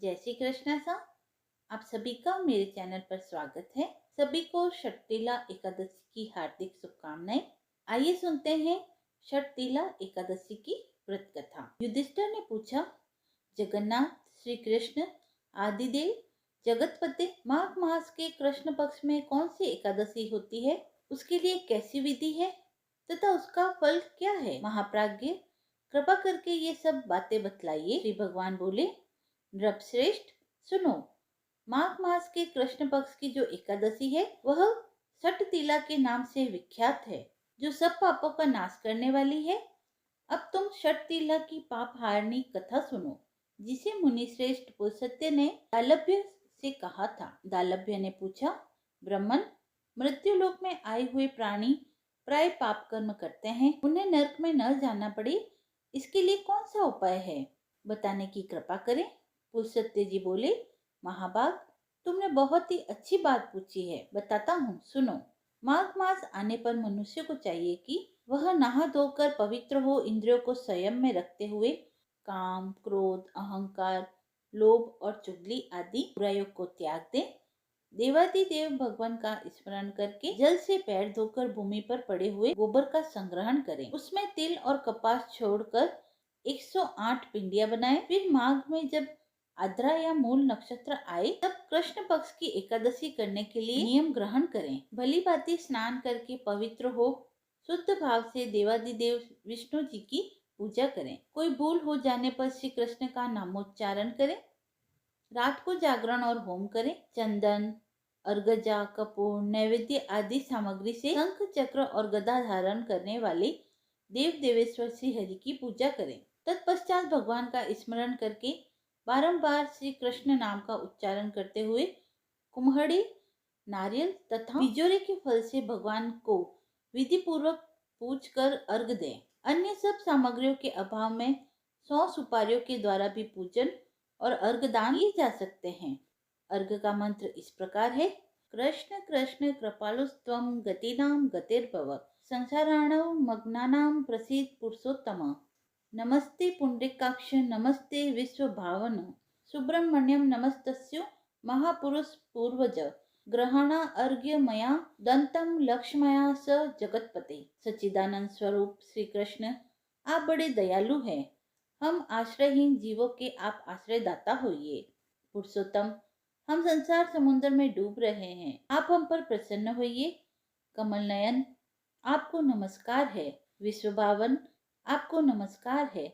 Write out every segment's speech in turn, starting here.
जय श्री कृष्णा सा। आप सभी का मेरे चैनल पर स्वागत है। सभी को षटतिला एकादशी की हार्दिक शुभकामनाएं। आइए सुनते हैं षटतिला एकादशी की व्रत कथा। युधिष्ठिर ने पूछा, जगन्नाथ, श्री कृष्ण, आदिदेव, जगतपते, माघ मास के कृष्ण पक्ष में कौन सी एकादशी होती है? उसके लिए कैसी विधि है तथा उसका फल क्या है? महाप्राज्ञ, कृपा करके ये सब बातें बतलाइए। श्री भगवान बोले, नृपश्रेष्ठ, सुनो। माघ मास के कृष्ण पक्ष की जो एकादशी है वह षटतिला के नाम से विख्यात है, जो सब पापों का नाश करने वाली है। अब तुम षटतिला की पाप हारनी कथा सुनो, जिसे मुनि श्रेष्ठ पुलस्त्य ने दालभ्य से कहा था। दालभ्य ने पूछा, ब्राह्मण, मृत्युलोक में आए हुए प्राणी प्राय पाप कर्म करते हैं, उन्हें नरक में न जाना पड़े, इसके लिए कौन सा उपाय है? बताने की कृपा करें। पुलस्त्य जी बोले, महाभाग, तुमने बहुत ही अच्छी बात पूछी है, बताता हूँ, सुनो। माघ मास आने पर मनुष्य को चाहिए कि वह नहा धोकर पवित्र हो, इंद्रियों को संयम में रखते हुए काम, क्रोध, अहंकार, लोभ और चुगली आदि बुराइयों को त्याग दे। देवादिदेव भगवान का स्मरण करके जल से पैर धोकर भूमि पर पड़े हुए गोबर का संग्रहण करें। उसमें तिल और कपास छोड़कर 108 पिंडियां बनाएं। फिर माघ में जब आद्रा या मूल नक्षत्र आए तब कृष्ण पक्ष की एकादशी करने के लिए नियम ग्रहण करें। भली भांति स्नान करके पवित्र हो शुद्ध भाव से देवादिदेव विष्णु जी की पूजा करें। कोई भूल हो जाने पर श्री कृष्ण का नामोच्चारण करें। रात को जागरण और होम करें। चंदन, अर्गजा, कपूर, नैवेद्य आदि सामग्री से शंख, चक्र और गदा धारण करने वाले देव देवेश्वर श्री हरि की पूजा करें। तत्पश्चात भगवान का स्मरण करके बारंबार श्री कृष्ण नाम का उच्चारण करते हुए कुम्हड़ी, नारियल तथा बिजोरे के फल से भगवान को विधि पूर्वक पूज कर अर्घ दें। अन्य सब सामग्रियों के अभाव में 100 सुपारियों के द्वारा भी पूजन और अर्घदान किए जा सकते हैं। अर्घ का मंत्र इस प्रकार है, कृष्ण कृष्ण कृपालुस्त्वं गतिनां गतिर्भव, संसाराणां मग्नानां प्रसीद पुरुषोत्तम, नमस्ते पुंडरीकाक्ष, नमस्ते विश्वभावन, सुब्रह्मण्यम नमस्तस्यो महापुरुष पूर्वज, ग्रहणा अर्घ्य मया दंतम लक्ष्मया स जगतपते। सच्चिदानंद स्वरूप श्री कृष्ण, आप बड़े दयालु हैं। हम आश्रयहीन जीवों के आप आश्रयदाता होइए। पुरुषोत्तम, हम संसार समुद्र में डूब रहे हैं, आप हम पर प्रसन्न होइए। कमल नयन, आपको नमस्कार है। विश्वभावन, आपको नमस्कार है।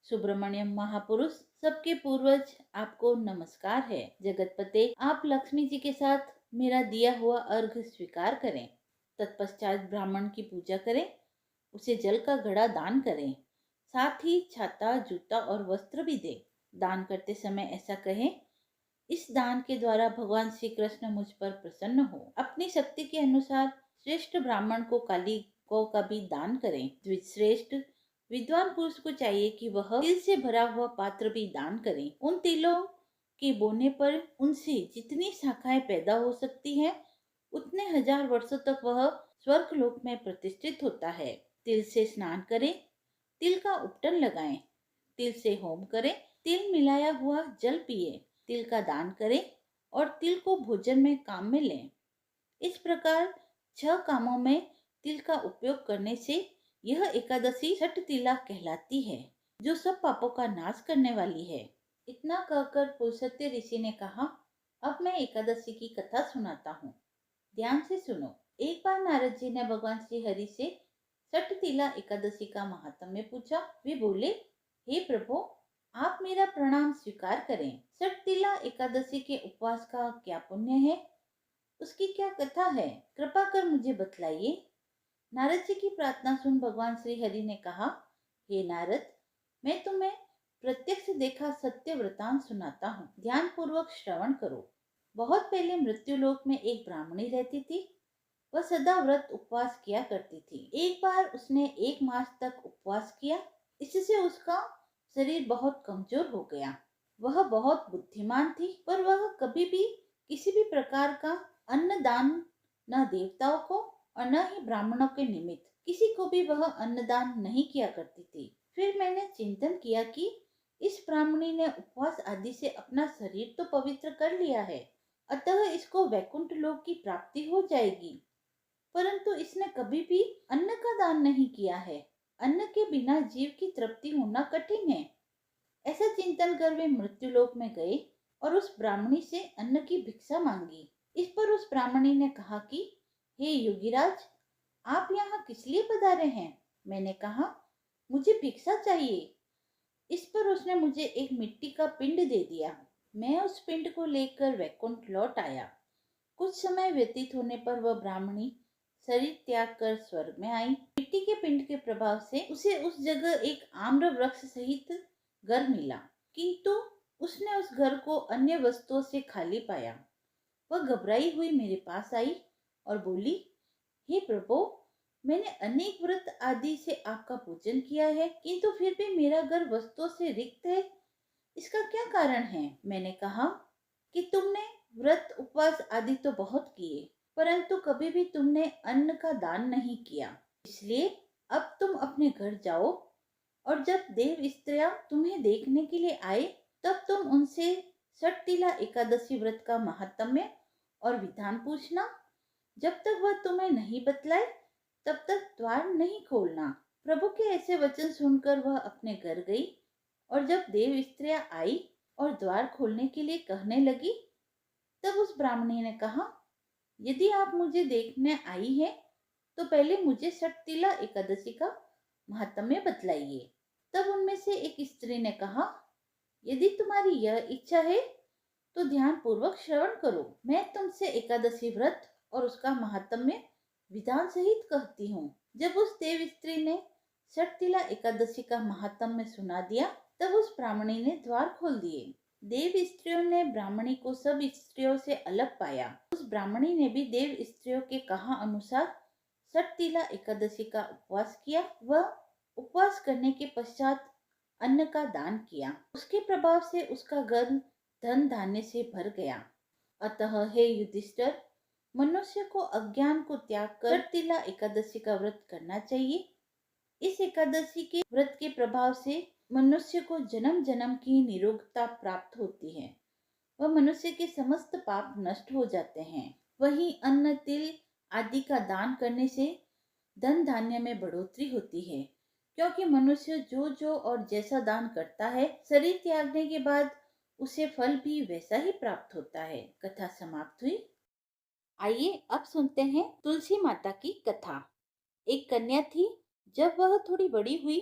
सुब्रमण्यम महापुरुष, सबके पूर्वज, आपको नमस्कार है। जगतपते, आप लक्ष्मी जी के साथ मेरा दिया हुआ अर्घ स्वीकार करें। तत्पश्चात ब्राह्मण की पूजा करें, उसे जल का घड़ा दान करें, साथ ही छाता, जूता और वस्त्र भी दें। दान करते समय ऐसा कहें, इस दान के द्वारा भगवान श्री कृष्ण मुझ पर प्रसन्न हो। अपनी शक्ति के अनुसार श्रेष्ठ ब्राह्मण को काली गौ का भी दान करें। द्विश्रेष्ठ विद्वान पुरुष को चाहिए कि वह तिल से भरा हुआ पात्र भी दान करें। उन तिलों के बोने पर उनसे जितनी शाखाएं पैदा हो सकती हैं, उतने 1000 वर्षों तक वह स्वर्ग लोक में प्रतिष्ठित होता है। तिल से स्नान करें, तिल का उपटन लगाएं, तिल से होम करें, तिल मिलाया हुआ जल पिए, तिल का दान करें और तिल को भोजन में काम में लें। इस प्रकार 6 कामों में तिल का उपयोग करने से यह एकादशी षटतिला कहलाती है, जो सब पापों का नाश करने वाली है। इतना कहकर पुलस्त्य ऋषि ने कहा, अब मैं एकादशी की कथा सुनाता हूँ, ध्यान से सुनो। एक बार नारद जी ने भगवान श्री हरि से षटतिला एकादशी का महात्म्य पूछा। वे बोले, हे प्रभु, आप मेरा प्रणाम स्वीकार करें। षटतिला एकादशी के उपवास का क्या पुण्य है? उसकी क्या कथा है? कृपा कर मुझे बतलाइए। नारद जी की प्रार्थना सुन भगवान श्री हरि ने कहा, हे नारद, मैं तुम्हें प्रत्यक्ष देखा सत्य वृतांत सुनाता हूँ, ध्यान पूर्वक श्रवण करो। बहुत पहले मृत्युलोक में एक ब्राह्मणी रहती थी। वह सदा व्रत उपवास किया करती थी। एक बार उसने 1 मास तक उपवास किया। इससे उसका शरीर बहुत कमजोर हो गया। वह बहुत बुद्धिमान थी, पर वह कभी भी किसी भी प्रकार का अन्न दान न देवताओं को और न ही ब्राह्मणों के निमित्त किसी को भी वह अन्नदान नहीं किया करती थी। फिर मैंने चिंतन किया कि इस ब्राह्मणी ने उपवास आदि से अपना शरीर तो पवित्र कर लिया है, अतः इसको वैकुंठ लोक की प्राप्ति हो जाएगी। परंतु इसने कभी भी अन्न का दान नहीं किया है। अन्न के बिना जीव की तृप्ति होना कठिन है। ऐसा चिंतन कर वे मृत्युलोक में गए और उस ब्राह्मणी से अन्न की भिक्षा मांगी। इस पर उस ब्राह्मणी ने कहा कि हे योगीराज, आप यहाँ किस लिए पधारे हैं? मैंने कहा, मुझे भिक्षा चाहिए। इस पर उसने मुझे एक मिट्टी का पिंड दे दिया। मैं उस पिंड को लेकर वैकुंठ लौट आया। कुछ समय व्यतीत होने पर वह ब्राह्मणी शरीर त्याग कर स्वर्ग में आई। मिट्टी के पिंड के प्रभाव से उसे उस जगह एक आम्र वृक्ष सहित घर मिला, किंतु उसने उस घर को अन्य वस्तुओं से खाली पाया। वह घबराई हुई मेरे पास आई और बोली, हे प्रभु, मैंने अनेक व्रत आदि से आपका पूजन किया है, किंतु फिर भी मेरा घर वस्तुओं से रिक्त है। इसका क्या कारण है? मैंने कहा कि तुमने व्रत उपवास आदि तो बहुत किए, परंतु कभी भी तुमने अन्न का दान नहीं किया। इसलिए अब तुम अपने घर जाओ और जब देव स्त्रियां तुम्हें देखने के लिए आए, तब तुम उनसे षटतिला एकादशी व्रत का महात्म्य और विधान पूछना। जब तक वह तुम्हें नहीं बतलाए, तब तक द्वार नहीं खोलना। प्रभु के ऐसे वचन सुनकर वह अपने घर गई और जब देव स्त्रियां आई और द्वार खोलने के लिए कहने लगी, तब उस ब्राह्मणी ने कहा, यदि आप मुझे देखने आई है तो पहले मुझे षटतिला एकादशी का महात्म्य बतलाइए। तब उनमें से एक स्त्री ने कहा, यदि तुम्हारी यह इच्छा है तो ध्यान पूर्वक श्रवण करो। मैं तुमसे एकादशी व्रत और उसका महात्म्य विधान सहित कहती हूँ। जब उस देव स्त्री ने षटतिला एकादशी का महात्म्य सुना दिया, तब उस ब्राह्मणी ने द्वार खोल दिए। देव स्त्रियों ने ब्राह्मणी को सब स्त्रियों से अलग पाया। उस ब्राह्मणी ने भी देव स्त्रियों के कहा अनुसार षटतिला एकादशी का उपवास किया। वह उपवास करने के पश्चात अन्न का दान किया। उसके प्रभाव से उसका घर धन धान्य से भर गया। अतः हे युधिष्ठिर, मनुष्य को अज्ञान को त्याग कर षटतिला एकादशी का व्रत करना चाहिए। इस एकादशी के व्रत के प्रभाव से मनुष्य को जन्म जन्म की निरोगता प्राप्त होती है। वह मनुष्य के समस्त पाप नष्ट हो जाते हैं। वहीं अन्न, तिल आदि का दान करने से धन धान्य में बढ़ोतरी होती है, क्योंकि मनुष्य जो और जैसा दान करता है, शरीर त्यागने के बाद उसे फल भी वैसा ही प्राप्त होता है। कथा समाप्त हुई। आइए अब सुनते हैं तुलसी माता की कथा। एक कन्या थी। जब वह थोड़ी बड़ी हुई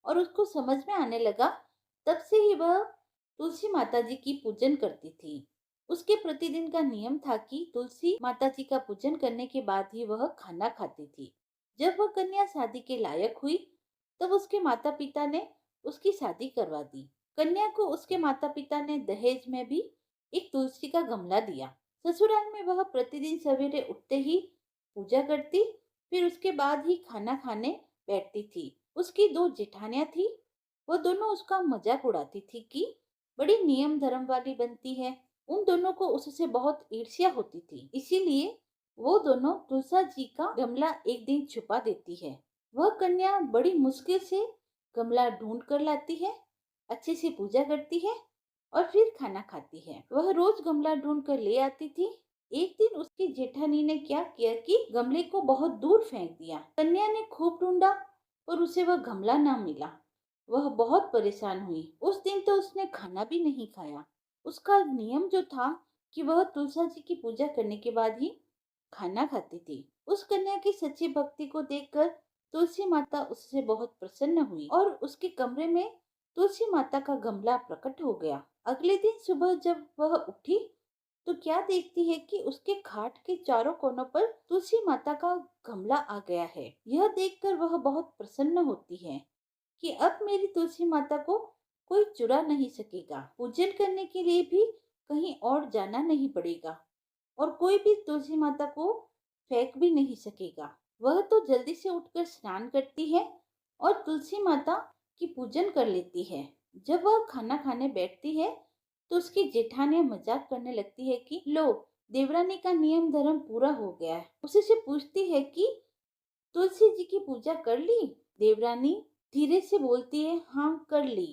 और उसको समझ में आने लगा, तब से ही वह तुलसी माता जी की पूजन करती थी। उसके प्रतिदिन का नियम था कि तुलसी माता जी का पूजन करने के बाद ही वह खाना खाती थी। जब वह कन्या शादी के लायक हुई, तब उसके माता पिता ने उसकी शादी करवा दी। कन्या को उसके माता पिता ने दहेज में भी एक तुलसी का गमला दिया। ससुराल में वह प्रतिदिन सवेरे उठते ही पूजा करती, फिर उसके बाद ही खाना खाने बैठती थी। उसकी दो जेठानियां थी। वह दोनों उसका मजाक उड़ाती थी कि बड़ी नियम धर्म वाली बनती है। उन दोनों को उससे बहुत ईर्ष्या होती थी, इसीलिए वो दोनों तुलसा जी का गमला एक दिन छुपा देती है। वह कन्या बड़ी मुश्किल से गमला ढूंढ कर लाती है, अच्छे से पूजा करती है और फिर खाना खाती है। वह रोज गमला ढूंढ कर ले आती थी। एक दिन उसकी जेठानी ने क्या किया कि गमले को बहुत दूर फेंक दिया। कन्या ने खूब ढूंढा पर उसे वह गमला ना मिला। वह बहुत परेशान हुई। उस दिन तो उसने खाना भी नहीं खाया। उसका नियम जो था कि वह तुलसा जी की पूजा करने के बाद ही खाना खाती थी। उस कन्या की सच्ची भक्ति को देखकर तुलसी माता उससे बहुत प्रसन्न हुई और उसके कमरे में तुलसी माता का गमला प्रकट हो गया। अगले दिन सुबह जब वह उठी तो क्या देखती है कि उसके खाट के चारों कोनों पर तुलसी माता का गमला आ गया है। यह देखकर वह बहुत प्रसन्न होती है कि अब मेरी तुलसी माता को कोई चुरा नहीं सकेगा। पूजन करने के लिए भी कहीं और जाना नहीं पड़ेगा और कोई भी तुलसी माता को फेंक भी नहीं सकेगा। वह तो जल्दी से उठकर स्नान करती है और तुलसी माता की पूजन कर लेती है। जब वह खाना खाने बैठती है तो उसकी जेठानियां मजाक करने लगती है कि लो, देवरानी का नियम धर्म पूरा हो गया है। उसी से पूछती है कि तुलसी जी की पूजा कर ली? देवरानी धीरे से बोलती है, हाँ कर ली।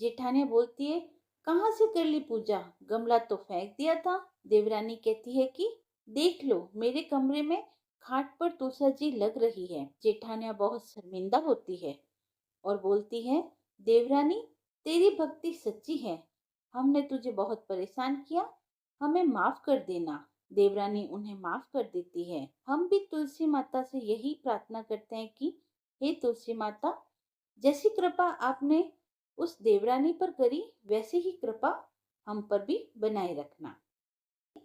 जेठानी बोलती है, कहाँ से कर ली पूजा, गमला तो फेंक दिया था। देवरानी कहती है कि देख लो, मेरे कमरे में खाट पर तुलसा जी लग रही है। जेठानिया बहुत शर्मिंदा होती है और बोलती है, देवरानी तेरी भक्ति सच्ची है, हमने तुझे बहुत परेशान किया, हमें माफ कर देना। देवरानी उन्हें माफ कर देती है। हम भी तुलसी माता से यही प्रार्थना करते हैं कि हे तुलसी माता, जैसी कृपा आपने उस देवरानी पर करी, वैसे ही कृपा हम पर भी बनाए रखना।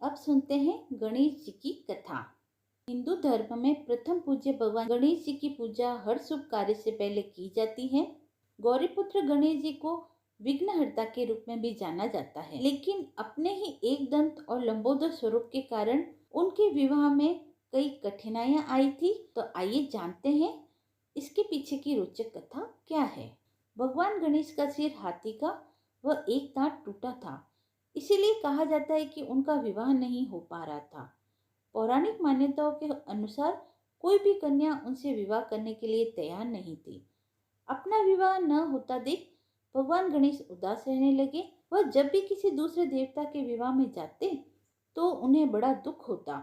अब सुनते हैं गणेश जी की कथा। हिंदू धर्म में प्रथम पूज्य भगवान गणेश जी की पूजा हर शुभ कार्य से पहले की जाती है। गौरीपुत्र गणेश जी को विघ्नहर्ता के रूप में भी जाना जाता है, लेकिन अपने ही एक दंत और लंबोदर स्वरूप के कारण उनके विवाह में कई कठिनाइयां आई थी। तो आइए जानते हैं इसके पीछे की रोचक कथा क्या है। भगवान गणेश का सिर हाथी का व एक दांत टूटा था, इसीलिए कहा जाता है कि उनका विवाह नहीं हो पा रहा था। पौराणिक मान्यताओं के अनुसार कोई भी कन्या उनसे विवाह करने के लिए तैयार नहीं थी। अपना विवाह न होता देख भगवान गणेश उदास रहने लगे। वह जब भी किसी दूसरे देवता के विवाह में जाते तो उन्हें बड़ा दुख होता,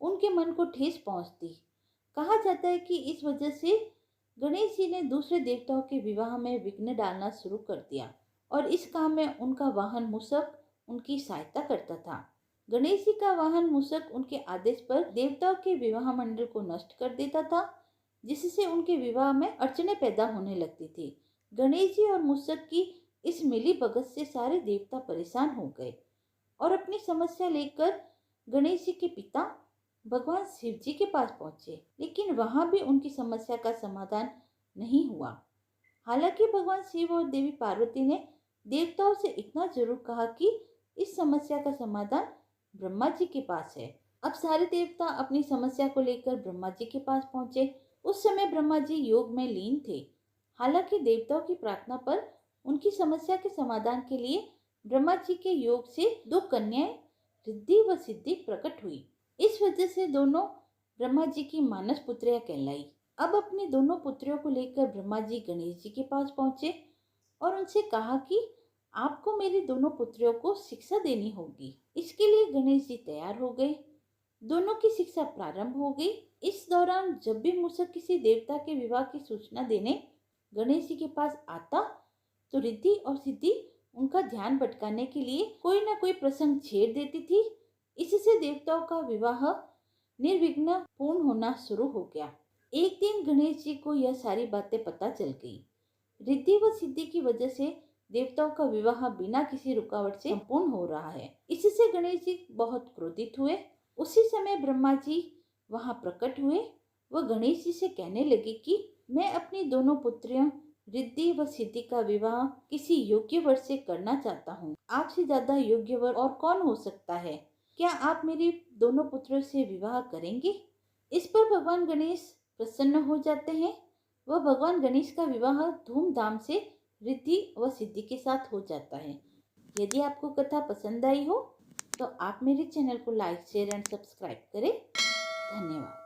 उनके मन को ठेस पहुंचती। कहा जाता है कि इस वजह से गणेश जी ने दूसरे देवताओं के विवाह में विघ्न डालना शुरू कर दिया और इस काम में उनका वाहन मूषक उनकी सहायता करता था। गणेश जी का वाहन मूषक उनके आदेश पर देवताओं के विवाह मंडल को नष्ट कर देता था, जिससे उनके विवाह में अड़चनें पैदा होने लगती थी। गणेश जी और मूषक की इस मिली भगत से सारे देवता परेशान हो गए और अपनी समस्या लेकर गणेश जी के पिता भगवान शिव जी के पास पहुंचे, लेकिन वहां भी उनकी समस्या का समाधान नहीं हुआ। हालांकि भगवान शिव और देवी पार्वती ने देवताओं से इतना जरूर कहा कि इस समस्या का समाधान ब्रह्मा जी के पास है। अब सारे देवता अपनी समस्या को लेकर ब्रह्मा जी के पास पहुंचे। उस समय ब्रह्मा जी योग में लीन थे। हालांकि देवताओं की प्रार्थना पर उनकी समस्या के समाधान के लिए ब्रह्मा जी के योग से दो कन्याएं रिद्धि व सिद्धि प्रकट हुई। इस वजह से दोनों ब्रह्मा जी की मानस पुत्रियां कहलाई। अब अपनी दोनों पुत्रियों को लेकर ब्रह्मा जी गणेश जी के पास पहुंचे और उनसे कहा कि आपको मेरी दोनों पुत्रियों को शिक्षा देनी होगी। इसके लिए गणेश जी तैयार हो गए। दोनों की शिक्षा प्रारंभ हो गई। इस दौरान जब भी मूषक किसी देवता के विवाह की सूचना देने गणेश जी के पास आता तो रिद्धि और सिद्धि उनका ध्यान भटकाने के लिए कोई ना कोई प्रसंग छेड़ देती थी। इससे देवताओं का विवाह निर्विघ्न पूर्ण होना शुरू हो गया। एक दिन गणेश जी को यह सारी बातें पता चल गई। रिद्धि व सिद्धि की वजह से देवताओं का विवाह बिना किसी रुकावट से संपूर्ण हो रहा है। इससे गणेश जी बहुत क्रोधित हुए। उसी समय ब्रह्मा जी वहां प्रकट हुए। वह गणेश जी से कहने लगे कि मैं अपनी दोनों पुत्रियों रिद्धि व सिद्धि का विवाह किसी योग्य वर से करना चाहता हूँ। आपसे ज्यादा योग्य वर और कौन हो सकता है? क्या आप मेरी दोनों पुत्रियों से विवाह करेंगे? इस पर भगवान गणेश प्रसन्न हो जाते हैं। वह भगवान गणेश का विवाह धूमधाम से रिद्धि व सिद्धि के साथ हो जाता है। यदि आपको कथा पसंद आई हो तो आप मेरे चैनल को लाइक, शेयर एंड सब्सक्राइब करें। धन्यवाद।